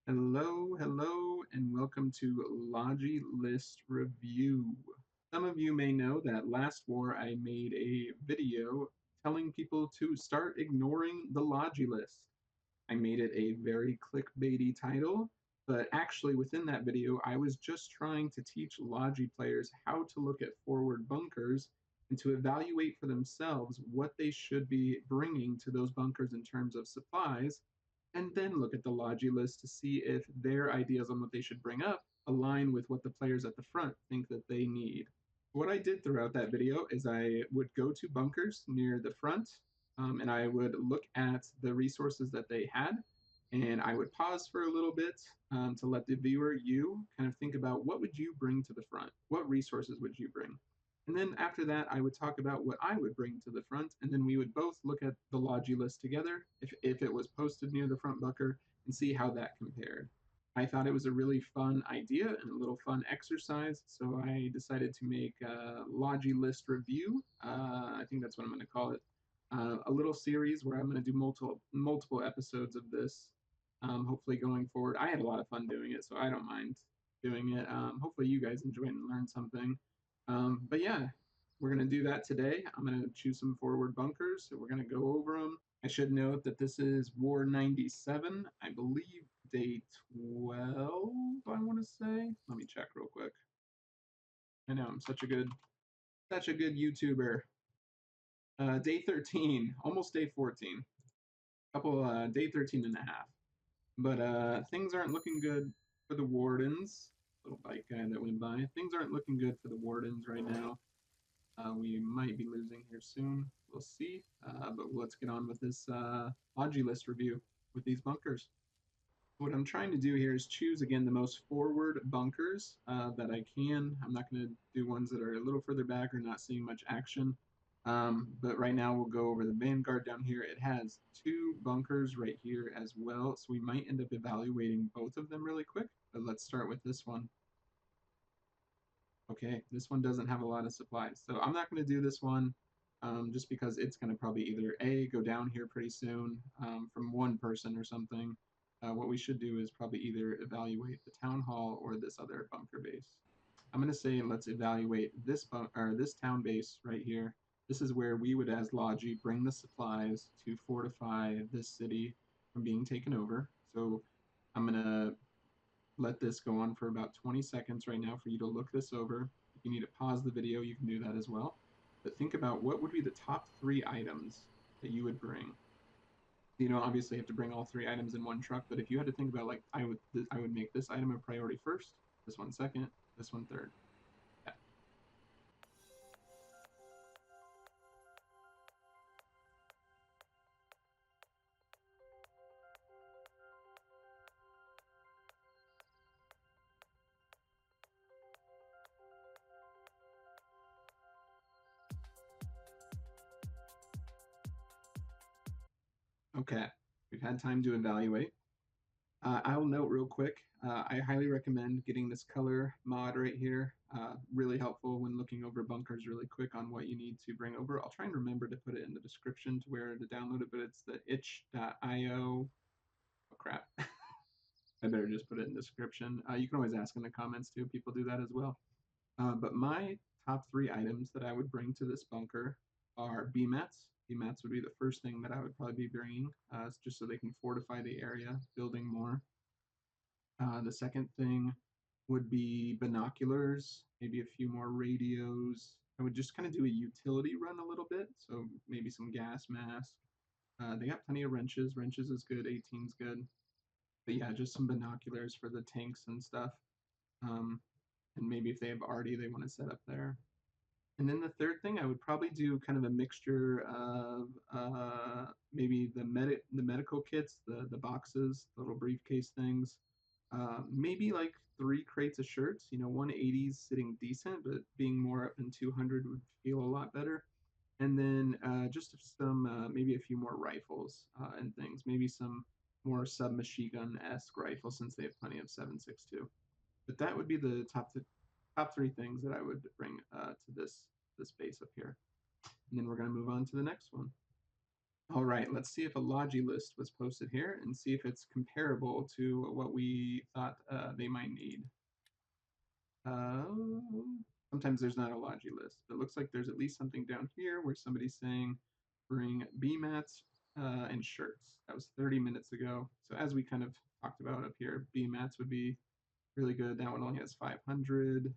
Hello, hello, and welcome to Logi List Review. Some of you may know that last war I made a video telling people to start ignoring the Logi list. I made it a very clickbaity title, but actually within that video I was just trying to teach Logi players how to look at forward bunkers and to evaluate for themselves what they should be bringing to those bunkers in terms of supplies, and then look at the Logi list to see if their ideas on what they should bring up align with what the players at the front think that they need. What I did throughout that video is I would go to bunkers near the front, and I would look at the resources that they had, and I would pause for a little bit to let the viewer, you, kind of think about what would you bring to the front? What resources would you bring? And then after that, I would talk about what I would bring to the front, and then we would both look at the Logi list together, if it was posted near the front bunker, and see how that compared. I thought it was a really fun idea and a little fun exercise, so I decided to make a Logi list review. I think that's what I'm going to call it. A little series where I'm going to do multiple episodes of this. Hopefully, going forward, I had a lot of fun doing it, so I don't mind doing it. Hopefully, you guys enjoy and learn something. But yeah, we're going to do that today. I'm going to choose some forward bunkers. So we're going to go over them. I should note that this is War 97, I believe day 12, I want to say. Let me check real quick. I know I'm such a good YouTuber. Day 13, almost day 14. Couple day 13 and a half. But things aren't looking good for the Wardens. Little bike guy that went by. Things aren't looking good for the Wardens right now. We might be losing here soon. We'll see. But let's get on with this Logi list review with these bunkers. What I'm trying to do here is choose again the most forward bunkers that I can. I'm not going to do ones that are a little further back or not seeing much action. But right now we'll go over the Vanguard down here. It has two bunkers right here as well, so we might end up evaluating both of them really quick. But let's start with this one. Okay, this one doesn't have a lot of supplies, so I'm not going to do this one just because it's going to probably either A, go down here pretty soon from one person or something. What we should do is probably either evaluate the town hall or this other bunker base. I'm going to say let's evaluate this this town base right here. This is where we would, as Logi, bring the supplies to fortify this city from being taken over. So I'm going to let this go on for about 20 seconds right now for you to look this over. If you need to pause the video, you can do that as well. But think about what would be the top 3 items that you would bring. You don't obviously have to bring all 3 items in one truck, but if you had to think about, like, I would make this item a priority first, this one second, this one third. Yeah. Okay, we've had time to evaluate. I'll note real quick, I highly recommend getting this color mod right here. Really helpful when looking over bunkers really quick on what you need to bring over. I'll try and remember to put it in the description to where to download it, but it's the itch.io. Oh crap. I better just put it in the description. You can always ask in the comments too. People do that as well. But my top 3 items that I would bring to this bunker are B-mats. B-mats would be the first thing that I would probably be bringing, just so they can fortify the area, building more. The second thing would be binoculars, maybe a few more radios. I would just kind of do a utility run a little bit, so maybe some gas mask. They got plenty of wrenches. Wrenches is good. 18's good. But yeah, just some binoculars for the tanks and stuff. Um, and maybe if they have arty, they want to set up there. And then the third thing, I would probably do kind of a mixture of maybe the medical kits, the boxes, the little briefcase things. Maybe like 3 crates of shirts. 180's sitting decent, but being more up than 200 would feel a lot better. And then just some maybe a few more rifles and things. Maybe some more submachine gun esque rifles since they have plenty of 7.62. But that would be the top 3 things that I would bring to this base up here. And then we're going to move on to the next one. All right, let's see if a Logi list was posted here and see if it's comparable to what we thought they might need. Uh, Sometimes there's not a Logi list, but it looks like there's at least something down here where somebody's saying bring B mats and shirts. That was 30 minutes ago. So as we kind of talked about up here, B mats would be really good. That one only has 500.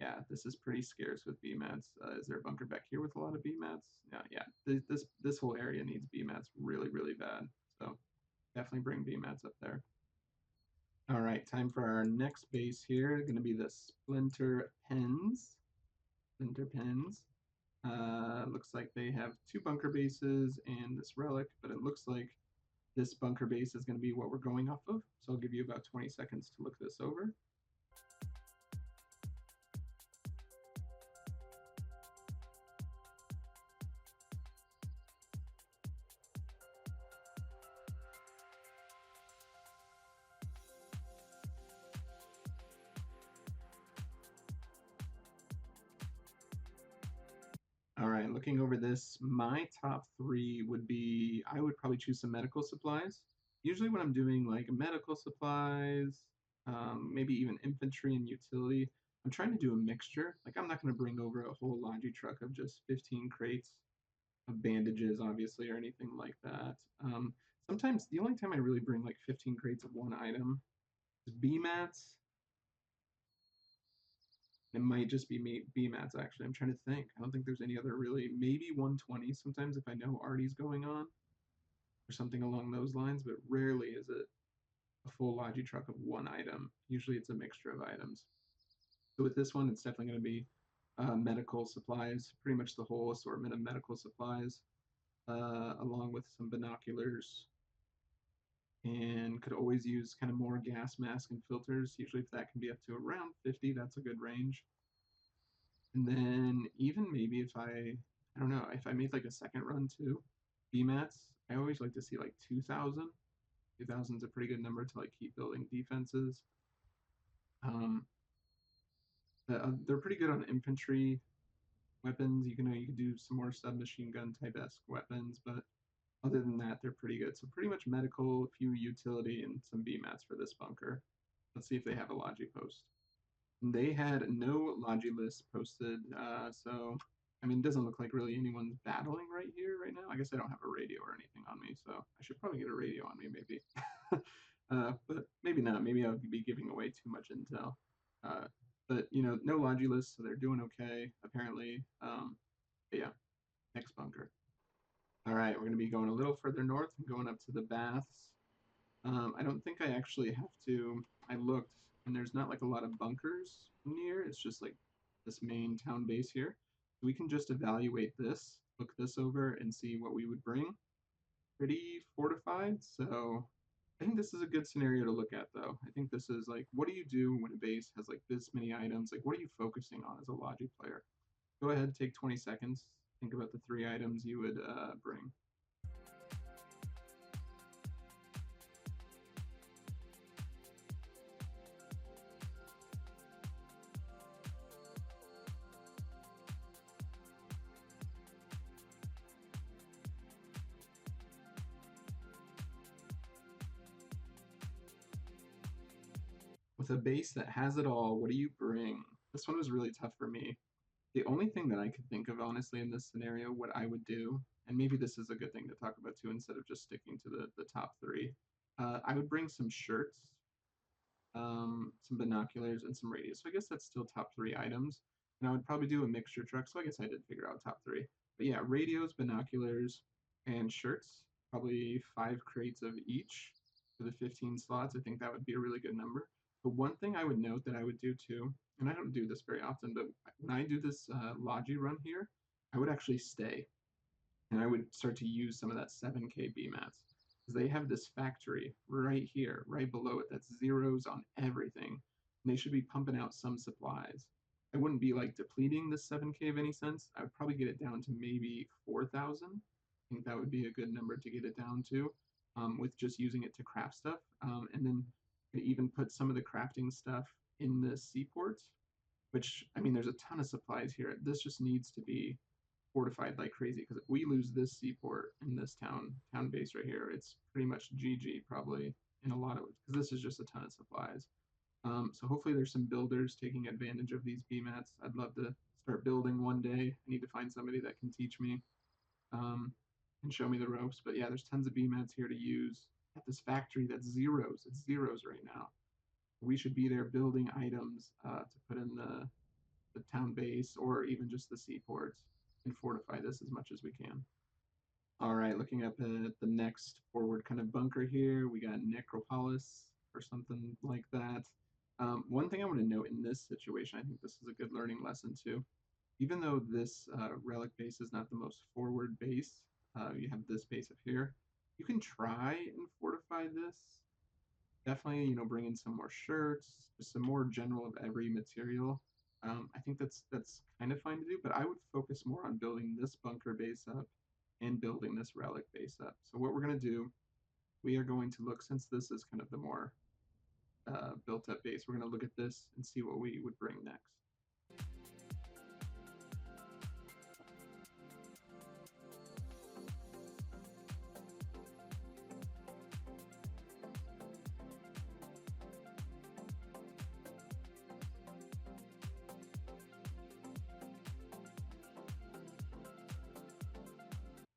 Yeah, this is pretty scarce with B mats. Is there a bunker back here with a lot of B mats? Yeah. This whole area needs B mats really bad. So definitely bring B mats up there. All right, time for our next base here. Going to be the Splinter Pens. Splinter Pens. Looks like they have two bunker bases and this relic, but it looks like this bunker base is going to be what we're going off of. So I'll give you about 20 seconds to look this over. All right, looking over this, my top three would be I would probably choose some medical supplies. Usually, when I'm doing like medical supplies, maybe even infantry and utility, I'm trying to do a mixture. Like, I'm not going to bring over a whole Logi truck of just 15 crates of bandages, obviously, or anything like that. Sometimes the only time I really bring like 15 crates of one item is B mats. It might just be me BMATs actually. I'm trying to think. I don't think there's any other really. Maybe 120 sometimes if I know Artie's going on or something along those lines, but rarely is it a full Logi truck of one item. Usually it's a mixture of items. So with this one, it's definitely going to be medical supplies, pretty much the whole assortment of medical supplies, along with some binoculars. And could always use kind of more gas mask and filters. Usually, if that can be up to around 50, that's a good range. And then even maybe if I don't know, if I made like a second run too, BMATs, I always like to see like 2,000. 2,000 is a pretty good number to like keep building defenses. Um, they're pretty good on infantry weapons. You can do some more submachine gun type esque weapons, but other than that, they're pretty good. So pretty much medical, a few utility, and some BMATs for this bunker. Let's see if they have a Logi post. They had no Logi list posted, so I mean, it doesn't look like really anyone's battling right here, right now. I guess I don't have a radio or anything on me, so I should probably get a radio on me, maybe. But maybe not. Maybe I'll be giving away too much intel. Uh, but no Logi list, so they're doing okay apparently. But yeah, next bunker. All right, we're going to be going a little further north and going up to the baths. I don't think I actually have to. I looked, and there's not like a lot of bunkers near. It's just like this main town base here. So we can just evaluate this, look this over, and see what we would bring. Pretty fortified, so I think this is a good scenario to look at, though. I think this is like, what do you do when a base has like this many items? Like, what are you focusing on as a Logi player? Go ahead, take 20 seconds. Think about the three items you would bring. With a base that has it all, what do you bring? This one was really tough for me. The only thing that I could think of, honestly, in this scenario, what I would do, and maybe this is a good thing to talk about too, instead of just sticking to the top three, I would bring some shirts, some binoculars, and some radios. So I guess that's still top three items. And I would probably do a mixture truck. So I guess I did figure out top three. But yeah, radios, binoculars, and shirts. Probably 5 crates of each for the 15 slots. I think that would be a really good number. But one thing I would note that I would do too, and I don't do this very often, but when I do this Logi run here, I would actually stay and I would start to use some of that 7K BMATs because they have this factory right here, right below it, that's zeros on everything. And they should be pumping out some supplies. I wouldn't be like depleting this 7K of any sense. I would probably get it down to maybe 4,000. I think that would be a good number to get it down to with just using it to craft stuff. And then even put some of the crafting stuff in the seaports, which, I mean, there's a ton of supplies here. This just needs to be fortified like crazy, because if we lose this seaport in this town base right here, it's pretty much GG probably in a lot of, because this is just a ton of supplies. So hopefully there's some builders taking advantage of these BMATs. I'd love to start building one day. I need to find somebody that can teach me um, and show me the ropes. But yeah, there's tons of BMATs here to use at this factory that's zeros. It's zeros right now. We should be there building items to put in the town base or even just the seaports and fortify this as much as we can. All right, looking up at the next forward kind of bunker here, we got Necropolis or something like that. One thing I want to note in this situation, I think this is a good learning lesson too. Even though this relic base is not the most forward base, you have this base up here. You can try and fortify this. Definitely, bring in some more shirts, just some more general of every material. I think that's kind of fine to do, but I would focus more on building this bunker base up and building this relic base up. So what we're going to do, we are going to look, since this is kind of the more built up base, we're going to look at this and see what we would bring next.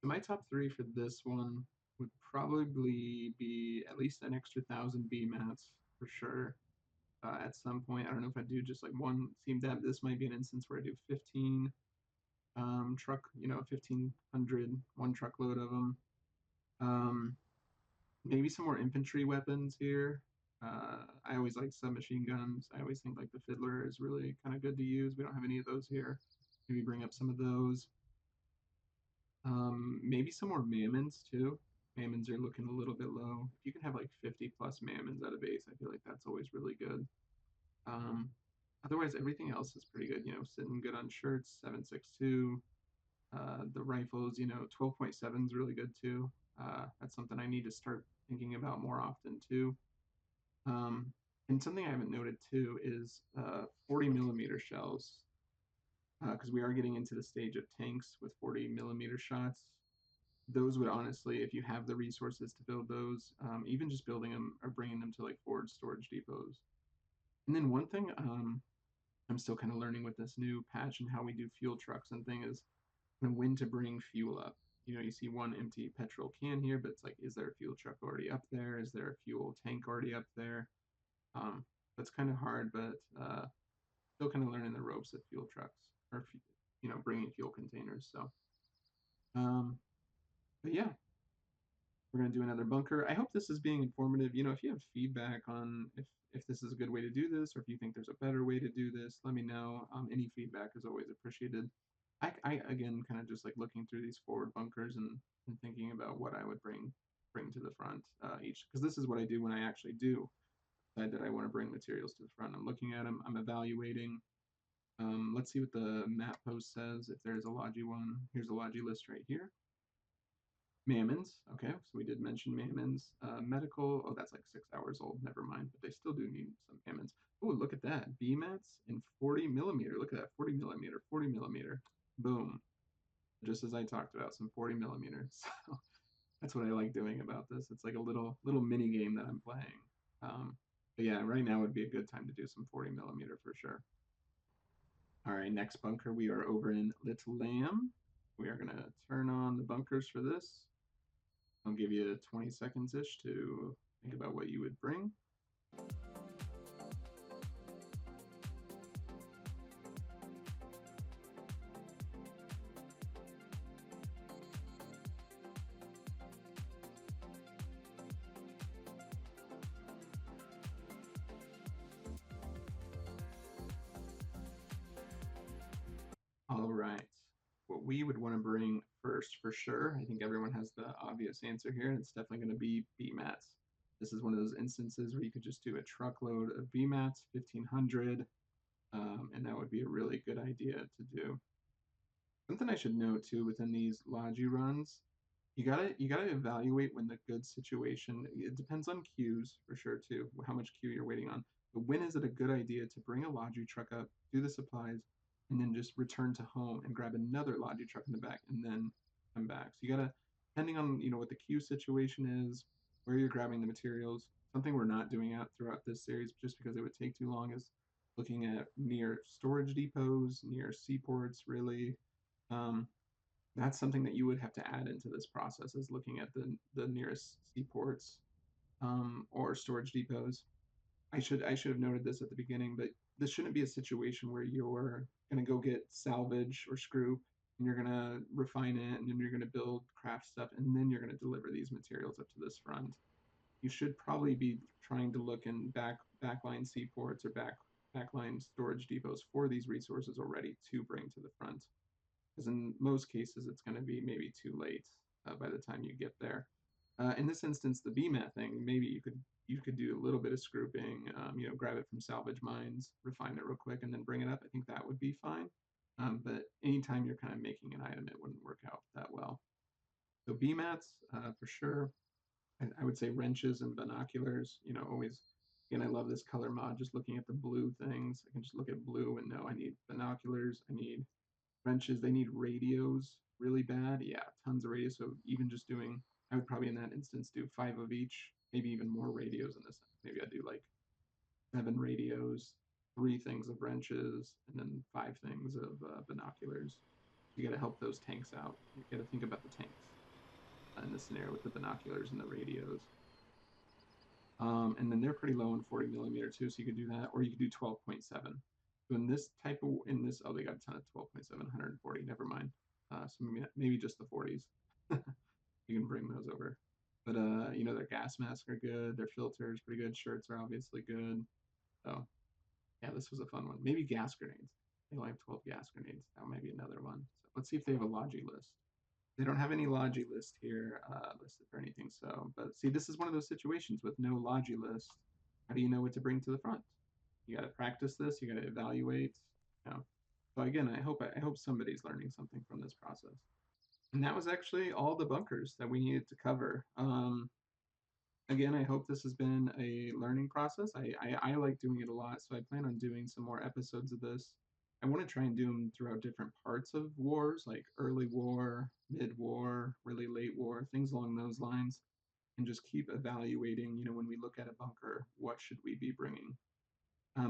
So my top three for this one would probably be at least an extra 1,000 B mats for sure. At some point, I don't know if I do just like one. Seemed that this might be an instance where I do 15 truck, 1,500, one truckload of them. Maybe some more infantry weapons here. I always like submachine guns. I always think like the Fiddler is really kind of good to use. We don't have any of those here. Maybe bring up some of those. Maybe some more mammons too. Mammons are looking a little bit low. If you can have like 50 plus mammons at a base, I feel like that's always really good. Um, Otherwise, everything else is pretty good. Sitting good on shirts, 7.62. The rifles, 12.7 is really good too. That's something I need to start thinking about more often too. Um, and something I haven't noted too is 40 millimeter shells, because we are getting into the stage of tanks with 40 millimeter shots. Those would honestly, if you have the resources to build those, even just building them or bringing them to like forward storage depots. And then one thing I'm still kind of learning with this new patch and how we do fuel trucks and thing is when to bring fuel up. You see one empty petrol can here, but it's like, is there a fuel truck already up there? Is there a fuel tank already up there? That's kind of hard, but still kind of learning the ropes of fuel trucks or bringing fuel containers. So, but yeah, we're gonna do another bunker. I hope this is being informative. If you have feedback on if this is a good way to do this, or if you think there's a better way to do this, let me know. Any feedback is always appreciated. I again kind of just like looking through these forward bunkers and thinking about what I would bring to the front each, because this is what I do when I actually do decide that I want to bring materials to the front. I'm looking at them, I'm evaluating. Let's see what the map post says. If there's a Logi one, here's a Logi list right here. Mammons, okay, so we did mention mammons. Medical, oh, that's like 6 hours old, never mind, but they still do need some mammons. Oh, look at that, BMATs in 40 millimeter. Look at that, 40 millimeter, 40 millimeter. Boom. Just as I talked about, some 40 millimeter. So that's what I like doing about this. It's like a little mini game that I'm playing. But yeah, right now would be a good time to do some 40 millimeter for sure. All right, next bunker, we are over in Little Lamb. We are gonna turn on the bunkers for this. I'll give you 20 seconds-ish to think about what you would bring. All right. What we would want to bring first, for sure, I think everyone has the obvious answer here, and it's definitely going to be BMATs. This is one of those instances where you could just do a truckload of BMATs, 1,500, and that would be a really good idea to do. Something I should note too within these Logi runs, you gotta evaluate when the good situation. It depends on queues for sure too, how much queue you're waiting on. But when is it a good idea to bring a Logi truck up, do the supplies, and then just return to home and grab another Logi truck in the back and then come back. So you gotta, depending on what the queue situation is, where you're grabbing the materials. Something we're not doing out throughout this series just because it would take too long is looking at near storage depots, near seaports, really. Um, that's something that you would have to add into this process, is looking at the nearest seaports or storage depots. I should have noted this at the beginning, but this shouldn't be a situation where you're gonna go get salvage or screw and you're gonna refine it and then you're gonna build craft stuff and then you're gonna deliver these materials up to this front. You should probably be trying to look in backline seaports or backline storage depots for these resources already to bring to the front, because in most cases it's going to be maybe too late by the time you get there. In this instance, the BMAT thing, maybe you could do a little bit of scooping, grab it from salvage mines, refine it real quick, and then bring it up. I think that would be fine. But anytime you're kind of making an item, it wouldn't work out that well. So BMATs for sure. I would say wrenches and binoculars. Always. Again, I love this color mod. Just looking at the blue things, I can just look at blue and know I need binoculars. I need wrenches. They need radios really bad. Yeah, tons of radios. So even just doing, I would probably in that instance do 5 of each, maybe even more radios in this. Maybe I do like 7 radios, 3 things of wrenches, and then 5 things of binoculars. You got to help those tanks out. You got to think about the tanks in this scenario with the binoculars and the radios. And then they're pretty low in 40 millimeter too, so you could do that, or you could do 12.7. So oh, they got a ton of 12.7, 140, never mind. So maybe just the 40s. You can bring those over. But, their gas masks are good, their filters pretty good, shirts are obviously good. So, yeah, this was a fun one. Maybe gas grenades. They only have 12 gas grenades. That might be another one. So let's see if they have a Logi list. They don't have any Logi list here listed for anything. So, but see, this is one of those situations with no Logi list. How do you know what to bring to the front? You got to practice this. You got to evaluate. So again, I hope somebody's learning something from this process. And that was actually all the bunkers that we needed to cover. Again, I hope this has been a learning process. I like doing it a lot, so I plan on doing some more episodes of this. I want to try and do them throughout different parts of wars, like early war, mid-war, really late war, things along those lines, and just keep evaluating, when we look at a bunker, what should we be bringing?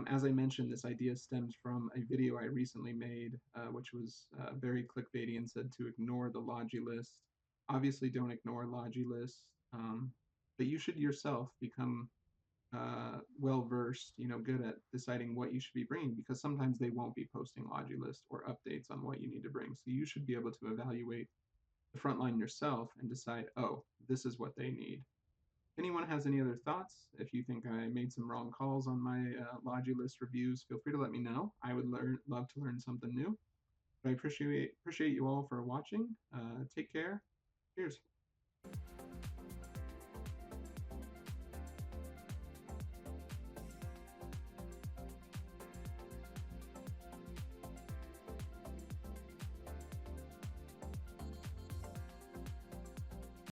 As I mentioned, this idea stems from a video I recently made, which was very clickbaity and said to ignore the Logi list. Obviously, don't ignore Logi lists, but you should yourself become well versed, good at deciding what you should be bringing, because sometimes they won't be posting Logi list or updates on what you need to bring. So you should be able to evaluate the front line yourself and decide, oh, this is what they need. If anyone has any other thoughts, if you think I made some wrong calls on my Logi list reviews, feel free to let me know. I would love to learn something new. But I appreciate you all for watching. Take care. Cheers.